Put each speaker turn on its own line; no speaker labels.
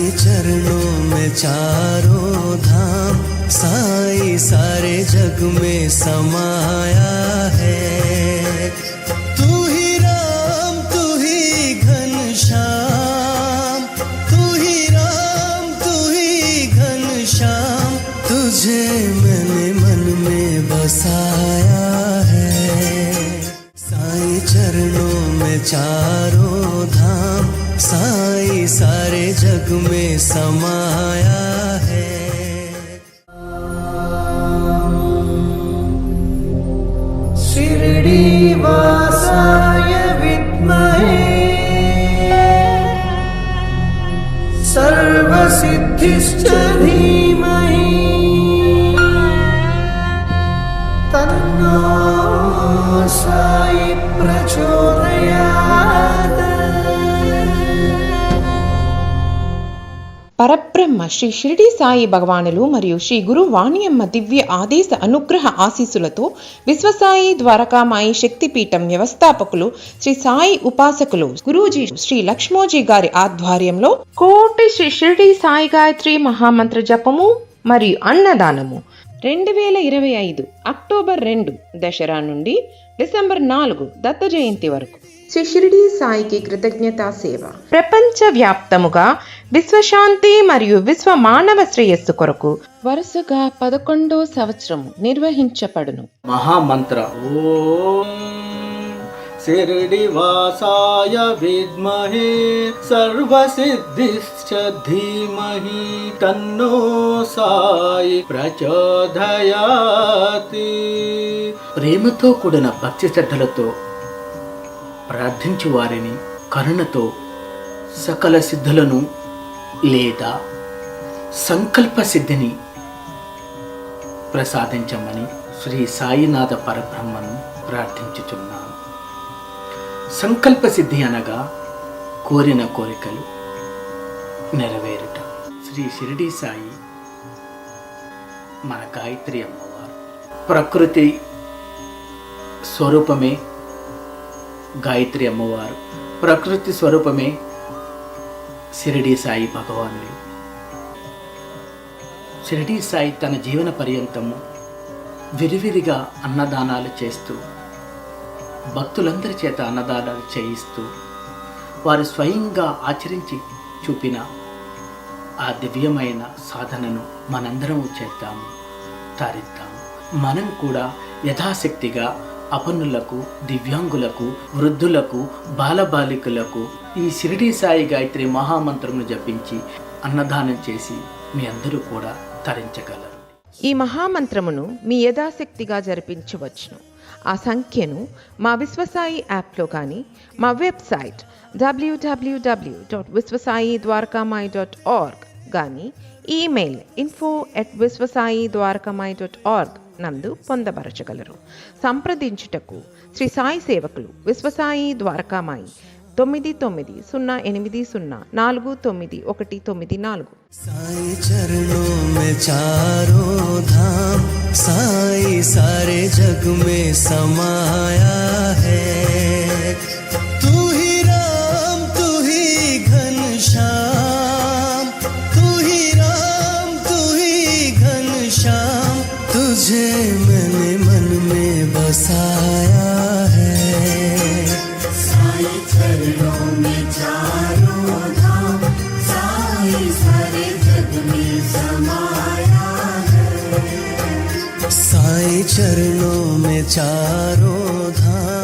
साईं चरणों में चारों धाम, साईं सारे जग में समाया है। तू ही राम तू ही घनश्याम, तू ही राम तू ही घनश्याम, तुझे मैंने मन में बसाया है। साईं चरणों में चारों धाम, साईं सारे जग में समाया है।
शिरडी वासाय विद्महे सर्वसिद्धिश्च धीमहि, तन्नो साई प्रचोदयात्।
పరబ్రహ్మ శ్రీ షిరిడి సాయి భగవానులు మరియు శ్రీ గురు వాణియమ్మ దివ్య ఆదేశ అనుగ్రహ ఆశీస్సులతో విశ్వసాయి ద్వారకామాయి శక్తిపీఠం వ్యవస్థాపకులు శ్రీ సాయి ఉపాసకులు గురూజీ శ్రీ లక్ష్మోజీ గారి ఆధ్వర్యంలో కోటి శ్రీ షిరిడి సాయి గాయత్రి మహామంత్ర జపము మరియు అన్నదానము 2025 అక్టోబర్ 2 దసరా నుండి డిసెంబర్ 4 దత్త జయంతి వరకు శ్రీ షిరిడి సాయికి కృతజ్ఞతా సేవ ప్రపంచ వ్యాప్తముగా విశ్వశాంతి మరియు విశ్వ మానవ శ్రేయస్సు కొరకు వరుసగా 11వ సంవత్సరము నిర్వహించబడును.
మహామంత్ర ఓం शिरडी वासाय विद्महे सर्वसिद्धिश्च धीमहि, तन्नो साई ప్రచోదయాతి. ప్రేమతో కూడిన భక్తి శ్రద్ధలతో ప్రార్థించు వారిని కరుణతో సకల సిద్ధులను లేదా సంకల్ప సిద్ధిని ప్రసాదించమని శ్రీ సాయినాథ పరబ్రహ్మను ప్రార్థించుచున్నాను. సంకల్ప సిద్ధి అనగా కోరిన కోరికలు నెరవేరుట. శ్రీ షిరిడి సాయి మన గాయత్రి అమ్మవారు. ప్రకృతి స్వరూపమే గాయత్రి అమ్మవారు, ప్రకృతి స్వరూపమే షిరిడి సాయి భగవానులు. షిరిడి సాయి తన జీవన పర్యంతము విరివిరిగా అన్నదానాలు చేస్తూ భక్తులందరి చేత అన్నదానాలు చేయిస్తూ వారు స్వయంగా ఆచరించి చూపిన ఆ దివ్యమైన సాధనను మనందరము చేద్దాము, తరిద్దాము. మనం కూడా యథాశక్తిగా అపన్నులకు, దివ్యాంగులకు, వృద్ధులకు, బాలబాలికలకు ఈ షిరిడి సాయి గాయత్రి మహామంత్రమును జపించి అన్నదానం చేసి మీ అందరూ కూడా తరించగలరు.
ఈ మహామంత్రమును మీ యథాశక్తిగా జరిపించవచ్చును. ఆ సంఖ్యను మా విశ్వసాయి యాప్లో కానీ, మా వెబ్సైట్ www.visvasayidwarkamai.org కానీ, ఈమెయిల్ info@visvasayidwarkamai.org నందు పొందపరచగలరు. సంప్రదించుటకు శ్రీ సాయి సేవకులు విశ్వసాయి ద్వారకామాయి 9980404914.
साईं चरणों में चारों धाम, साईं सारे जग में समाया है। तू ही राम तू ही घनश्याम, तू ही राम तू ही घनश्याम, तुझे मैंने मन में बसाया है।
साईं चरणों में चारों धाम, साईं सारे जग में समाया है।
साईं चरणों में चारों धाम,